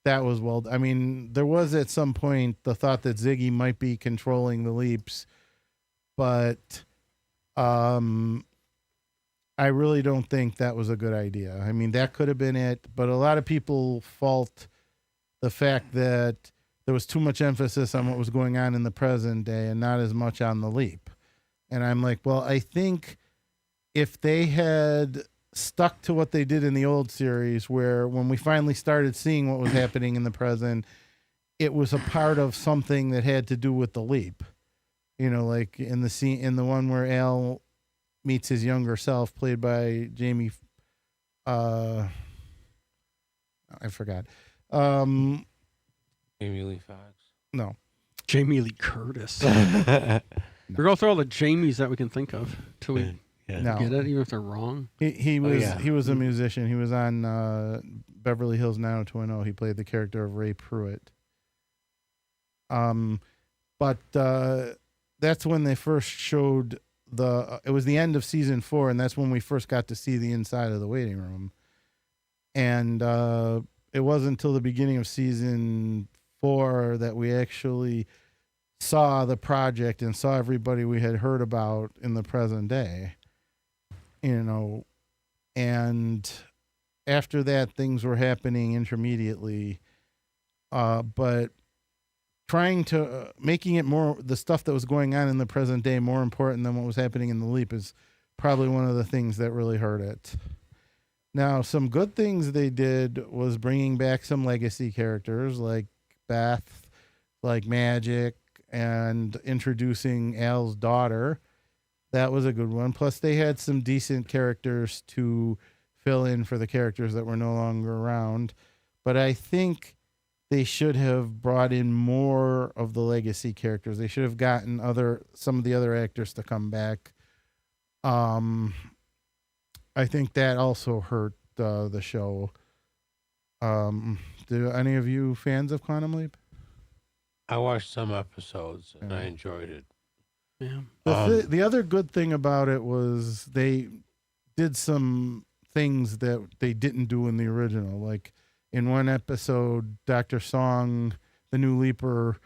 that was well. I mean, there was at some point the thought that Ziggy might be controlling the leaps, but I really don't think that was a good idea. I mean, that could have been it, but a lot of people fault the fact that there was too much emphasis on what was going on in the present day and not as much on the leap. And I'm like, well, I think if they had stuck to what they did in the old series, where when we finally started seeing what was happening in the present, it was a part of something that had to do with the leap. You know, like in the scene, in the one where Al meets his younger self, played by Jamie. I forgot. Jamie Lee Fox. No, Jamie Lee Curtis. We're going through all the Jamies that we can think of till we Yeah. no. get it, even if they're wrong. He Oh, was yeah. he was a musician. He was on Beverly Hills 90210. He played the character of Ray Pruitt. But that's when they first showed it was the end of season 4, and that's when we first got to see the inside of the waiting room. And it wasn't until the beginning of season 4 that we actually saw the project and saw everybody we had heard about in the present day. You know, and after that, things were happening intermediately. But trying to making it more, the stuff that was going on in the present day more important than what was happening in the leap is probably one of the things that really hurt it. Now, some good things they did was bringing back some legacy characters like Beth, like Magic, and introducing Al's daughter. That was a good one. Plus, they had some decent characters to fill in for the characters that were no longer around. But I think they should have brought in more of the legacy characters. They should have gotten some of the other actors to come back. I think that also hurt the show. Do any of you fans of Quantum Leap? I watched some episodes and I enjoyed it. Yeah. The other good thing about it was they did some things that they didn't do in the original. Like in one episode, Dr. Song, the new leaper,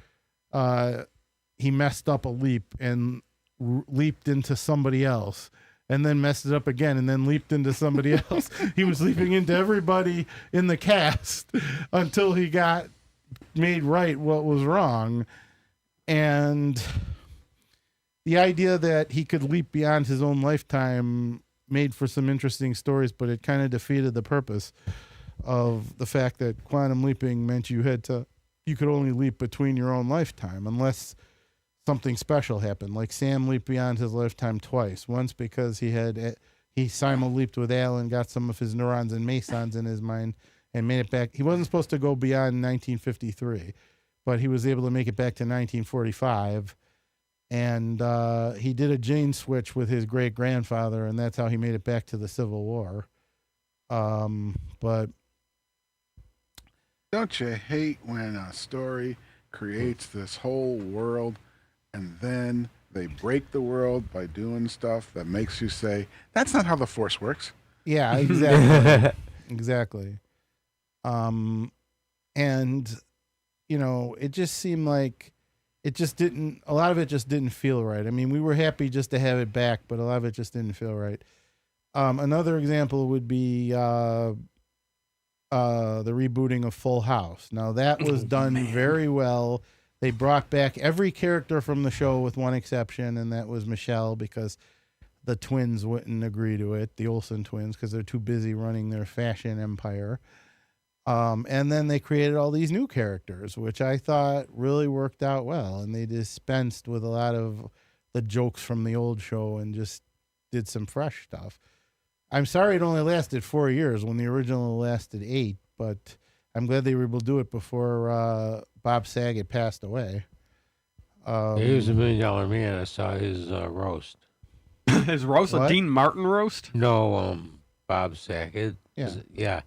he messed up a leap and leaped into somebody else. and then messed it up again and then leaped into somebody else. He was leaping into everybody in the cast until he got made right what was wrong. And the idea that he could leap beyond his own lifetime made for some interesting stories, but it kind of defeated the purpose of the fact that quantum leaping meant you could only leap between your own lifetime unless something special happened. Like Sam leaped beyond his lifetime twice. Once because he simul-leaped with Alan, got some of his neurons and mesons in his mind, and made it back. He wasn't supposed to go beyond 1953, but he was able to make it back to 1945. And he did a gene switch with his great-grandfather, and that's how he made it back to the Civil War. But don't you hate when a story creates this whole world and then they break the world by doing stuff that makes you say, that's not how the Force works? yeah, exactly. Exactly. And, it just seemed like a lot of it just didn't feel right. I mean, we were happy just to have it back, but a lot of it just didn't feel right. Another example would be the rebooting of Full House. Now, that was done very well. They brought back every character from the show with one exception, and that was Michelle, because the twins wouldn't agree to it, the Olsen twins, because they're too busy running their fashion empire. And then they created all these new characters, which I thought really worked out well. And they dispensed with a lot of the jokes from the old show and just did some fresh stuff. I'm sorry it only lasted 4 years when the original lasted 8, but I'm glad they were able to do it before Bob Saget passed away. He was $1 million man. I saw his roast. His roast, a What? Dean Martin roast? No, Bob Saget. Yeah.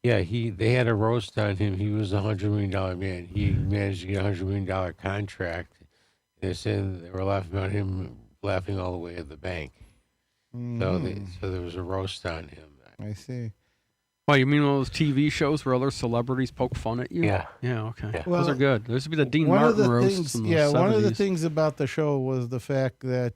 They had a roast on him. He was $100 million man. He managed to get a $100 million contract. They said they were laughing about him, laughing all the way at the bank. So there was a roast on him. I see. Oh, you mean one of those TV shows where other celebrities poke fun at you? Yeah. Yeah, okay. Yeah. Those are good. There used to be the Dean One of Martin the roasts things, in the 70s. one of the things about the show was the fact that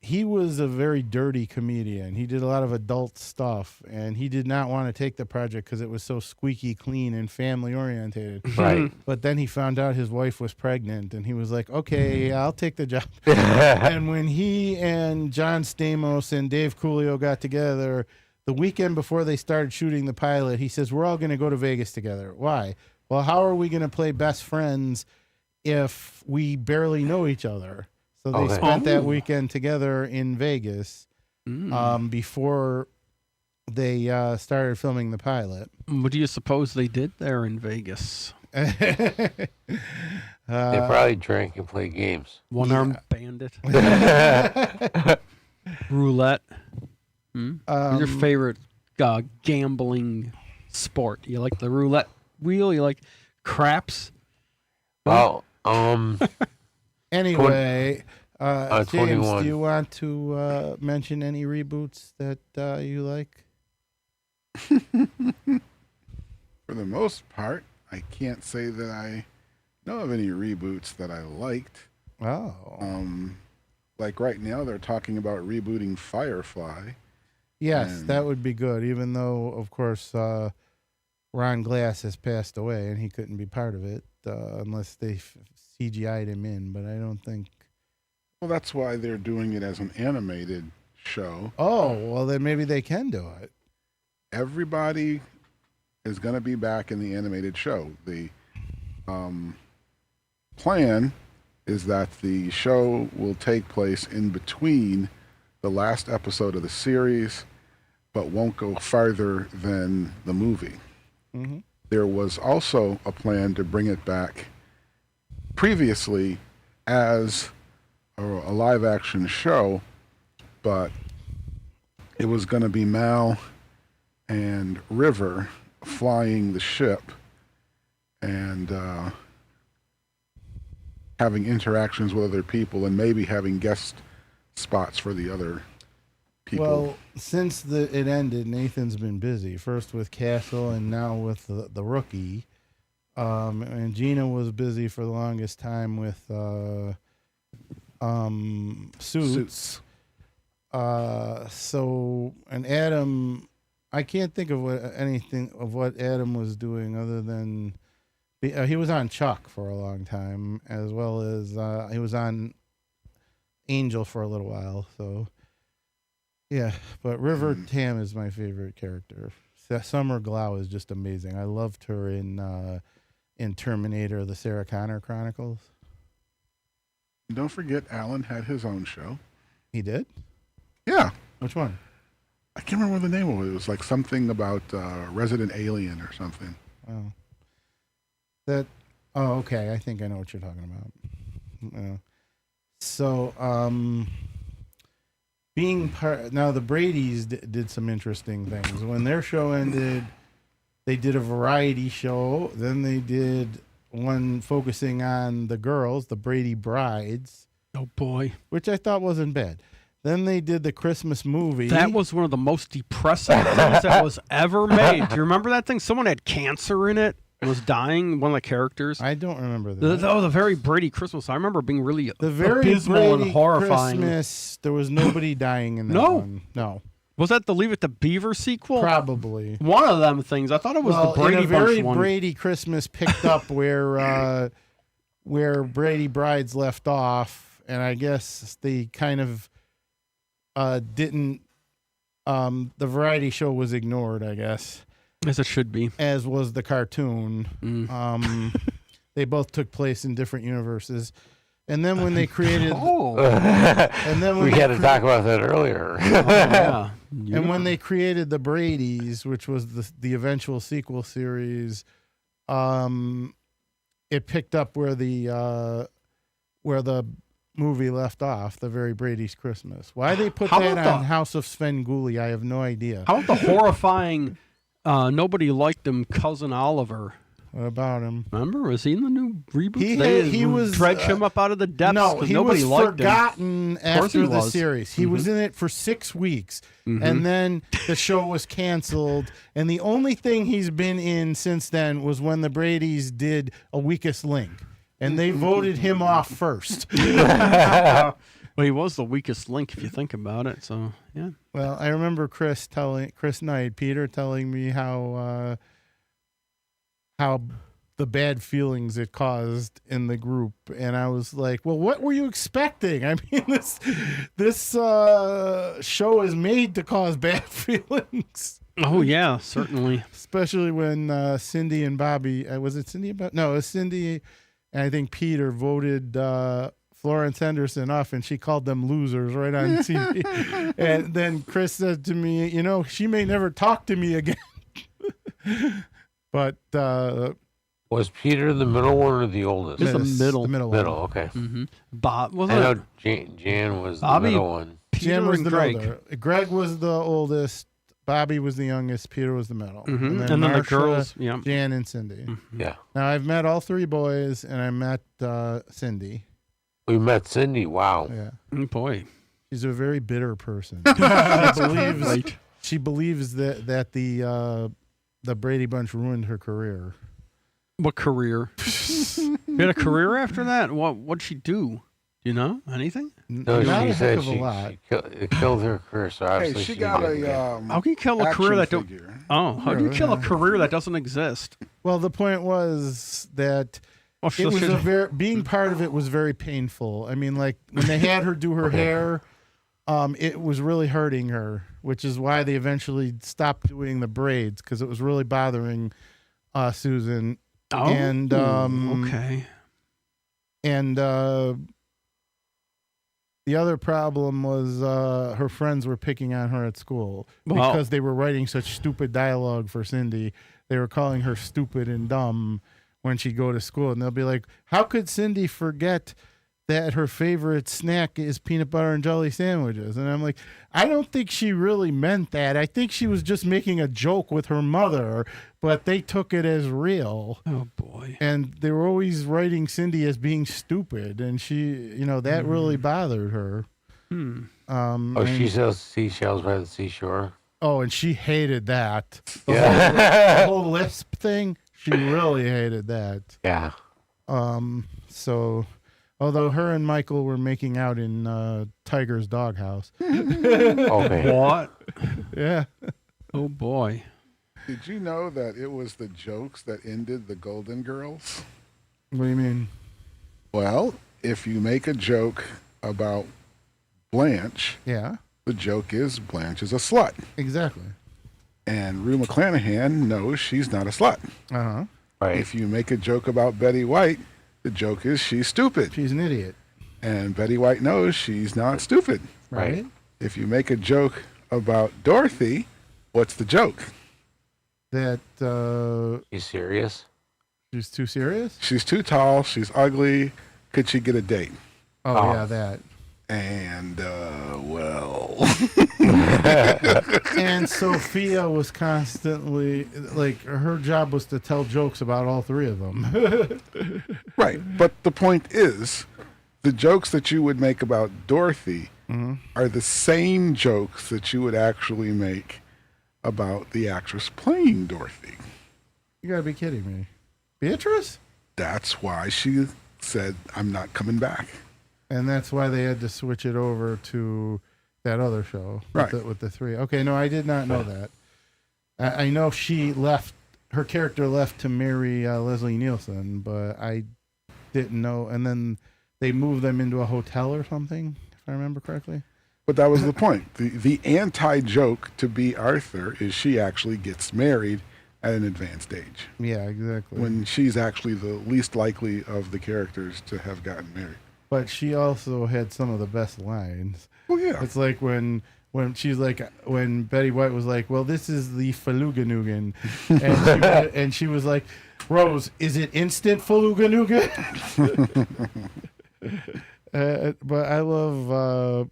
he was a very dirty comedian. He did a lot of adult stuff, and he did not want to take the project because it was so squeaky clean and family oriented. Right. But then he found out his wife was pregnant, and he was like, okay, I'll take the job. And when he and John Stamos and Dave Coolio got together, the weekend before they started shooting the pilot, he says, we're all going to go to Vegas together. Why? Well, how are we going to play best friends if we barely know each other? So they spent that weekend together in Vegas before they started filming the pilot. What do you suppose they did there in Vegas? They probably drank and played games. One-armed bandit? Roulette? What's your favorite gambling sport? You like the roulette wheel? You like craps? Well, Anyway, James, 21. do you want to mention any reboots that you like? For the most part, I can't say that I know of any reboots that I liked. Oh. Like right now, they're talking about rebooting Firefly. Yes, that would be good, even though, of course, Ron Glass has passed away and he couldn't be part of it unless they CGI'd him in, but I don't think... Well, that's why they're doing it as an animated show. Oh, well, then maybe they can do it. Everybody is going to be back in the animated show. The plan is that the show will take place in between the last episode of the series, but won't go farther than the movie. Mm-hmm. There was also a plan to bring it back previously as a live-action show, but it was going to be Mal and River flying the ship and having interactions with other people and maybe having guest spots for the other people. Well, since it ended, Nathan's been busy, first with Castle and now with the Rookie. And Gina was busy for the longest time with Suits. And Adam, I can't think of anything of what Adam was doing other than he was on Chuck for a long time, as well as he was on Angel for a little while. So yeah, but River Tam is my favorite character. Summer Glau is just amazing. I loved her in Terminator: The Sarah Connor Chronicles. Don't forget, Alan had his own show. He did? Yeah. Which one? I can't remember what the name of it. It was like something about Resident Alien or something. Oh. Okay. I think I know what you're talking about. Being part now, the Bradys did some interesting things. When their show ended, they did a variety show. Then they did one focusing on the girls, the Brady Brides. Oh boy, which I thought wasn't bad. Then they did the Christmas movie. That was one of the most depressing things that was ever made. Do you remember that thing? Someone had cancer in it and was dying, one of the characters. I don't remember that. The very Brady Christmas. I remember being really the very abysmal Brady and horrifying. Christmas, there was nobody dying in that No. one. No. Was that the Leave It to Beaver sequel? Probably. One of them things. I thought it was the Brady in a very Bunch one. Brady Christmas picked up where Brady Brides left off, and I guess they kind of didn't. The variety show was ignored, I guess, As it should be. as was the cartoon. They both took place in different universes, and then when they created, and then when We they had to talk about that earlier. Yeah. And when they created the Bradys, which was the eventual sequel series, it picked up where the movie left off, the very Brady's Christmas. Why they put How that about on House of Svengoolie, I have no idea. How about the horrifying, nobody liked him, Cousin Oliver? What about him? Remember? Was he in the new reboot? He was dredge him up out of the depths. No, he nobody was liked forgotten Of course after he the was. series. He was in it for 6 weeks, and then the show was canceled. And the only thing he's been in since then was when the Bradys did A Weakest Link, and they voted him off first. Well, he was the weakest link if you think about it. So yeah. Well, I remember Chris Knight, Peter telling me how the bad feelings it caused in the group, and I was like, "Well, what were you expecting? I mean, this show is made to cause bad feelings." Oh yeah, certainly. Especially when Cindy and Bobby, was it Cindy? No, it was Cindy, and I think Peter voted Florence Henderson off, and she called them losers right on TV. And then Chris said to me, she may never talk to me again. But Was Peter the middle one or the oldest? It's the middle. The middle Middle, one. okay. Bob I wasn't know it? Jan was Bobby- the middle one. Peter Jan was and the Greg. middle. Greg was the oldest. Bobby was the youngest. Peter was the middle. And then the Marsha, girls. Yeah. Jan and Cindy. Yeah. Now, I've met all 3 boys, and I met Cindy. We met Cindy. Wow. Yeah. Boy. She's a very bitter person. Right. She believes that the Brady Bunch ruined her career. What career? You had a career after that? What'd she do? Do you know anything? No, Not she a said heck of a lot. it killed her career, so Hey, obviously she got didn't get a How can you kill a action career that don't? figure. Oh, how do you kill a career that doesn't exist? Well, the point was that Well, it was being part of it was very painful. I mean, like when they had her do her hair, it was really hurting her, which is why they eventually stopped doing the braids because it was really bothering Susan. Oh, And okay. And the other problem was her friends were picking on her at school Well- because they were writing such stupid dialogue for Cindy. They were calling her stupid and dumb when she'd go to school. And they'll be like, how could Cindy forget that her favorite snack is peanut butter and jelly sandwiches? And I'm like, I don't think she really meant that. I think she was just making a joke with her mother, but they took it as real. Oh boy. And they were always writing Cindy as being stupid, and she, that really bothered her. She sells seashells by the seashore. Oh, and she hated that. Yeah. The whole lisp thing, she really hated that. Yeah. So, Although her and Michael were making out in Tiger's doghouse. Okay. What? Yeah. Oh boy. Did you know that it was the jokes that ended the Golden Girls? What do you mean? Well, if you make a joke about Blanche, Yeah, the joke is Blanche is a slut. exactly. And Rue McClanahan knows she's not a slut. Uh-huh. Right. If you make a joke about Betty White, the joke is she's stupid. She's an idiot, And Betty White knows she's not stupid. right? Right. If you make a joke about Dorothy, what's the joke? That You serious? she's too serious? She's too tall, she's ugly, could she get a date? Oh, Oh. yeah, that. And, well, And Sophia was constantly, like, her job was to tell jokes about all three of them. right. But the point is, the jokes that you would make about Dorothy are the same jokes that you would actually make about the actress playing Dorothy. You gotta be kidding me. Beatrice? That's why she said, I'm not coming back. And that's why they had to switch it over to that other show Right. with the three. Okay, no, I did not know that. I know she left, her character left to marry Leslie Nielsen, but I didn't know. And then they moved them into a hotel or something, if I remember correctly. But that was the point. The anti-joke to be Arthur is she actually gets married at an advanced age, Yeah, exactly. when she's actually the least likely of the characters to have gotten married. But she also had some of the best lines. Well, yeah. It's like when she's like, when Betty White was like, well, this is the Faluganugan. And she was like, Rose, is it instant Faluganugan? But I love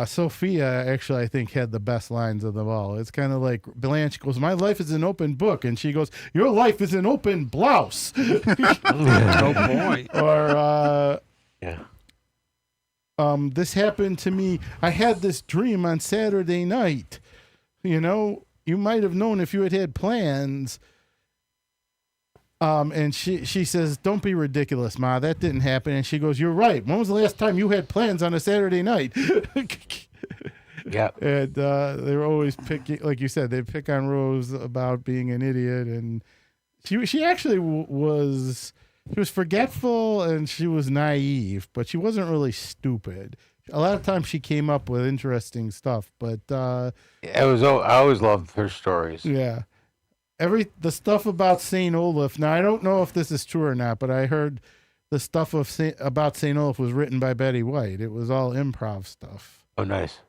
Sophia, actually, I think, had the best lines of them all. It's kind of like Blanche goes, my life is an open book. And she goes, your life is an open blouse. Oh boy. Or, Yeah. this happened to me. I had this dream on Saturday night. You know, you might have known if you had plans. And she says, don't be ridiculous, Ma. That didn't happen. And she goes, you're right. When was the last time you had plans on a Saturday night? Yeah. And they were always picking, like you said, they pick on Rose about being an idiot. And she actually was forgetful and she was naive, but she wasn't really stupid. A lot of times she came up with interesting stuff, but I always loved her stories. yeah. The stuff about St. Olaf. Now, I don't know if this is true or not, but I heard the stuff about St. Olaf was written by Betty White. It was all improv stuff Oh, nice.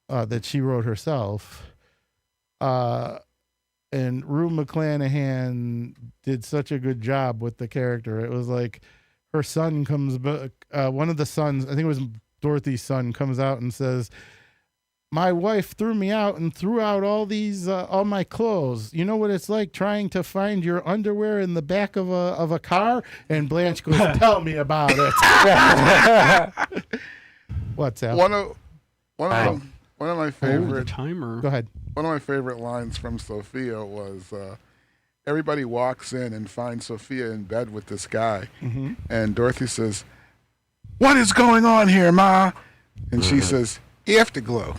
that she wrote herself. And Rue McClanahan did such a good job with the character. It was like her son comes back. One of the sons, I think it was Dorothy's son, comes out and says, my wife threw me out and threw out all my clothes. You know what it's like trying to find your underwear in the back of a car? And Blanche goes, tell me about it. What's that? One of my Oh, the favorite timer. Go ahead. one of my favorite lines from Sophia was everybody walks in and finds Sophia in bed with this guy, and Dorothy says, "What is going on here, Ma?" And she says, "Afterglow."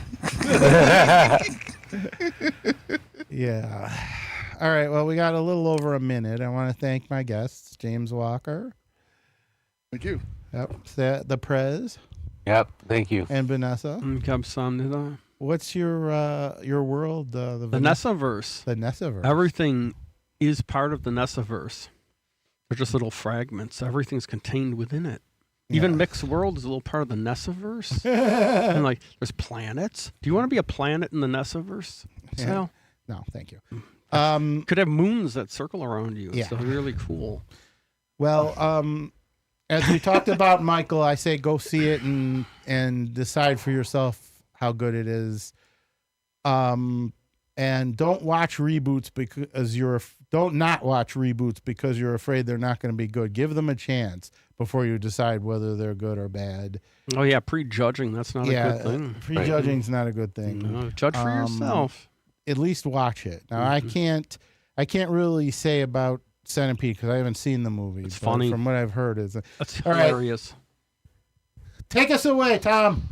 Yeah. All right. Well, we got a little over a minute. I want to thank my guests, James Walker. Thank you. Yep. The Prez Yep. Thank you. and Vanessa. Kamsahamnida. What's your world? The Nessaverse. The Nessaverse. Everything is part of the Nessaverse. They're just little fragments. Everything's contained within it. Even Mixed World is a little part of the Nessaverse. And like, there's planets. Do you want to be a planet in the Nessaverse, Sal? No, thank you. Could have moons that circle around you. Yeah. It's really cool. Well, as we talked about Michael, I say go see it and decide for yourself how good it is. And don't watch reboots because don't not watch reboots because you're afraid they're not going to be good. Give them a chance before you decide whether they're good or bad. Oh, yeah, prejudging. That's not a good thing. Prejudging's not a good thing. No, judge for yourself. At least watch it. Now I can't really say about Centipede because I haven't seen the movie. It's but funny. From what I've heard, is That's All right. hilarious. take us away, Tom.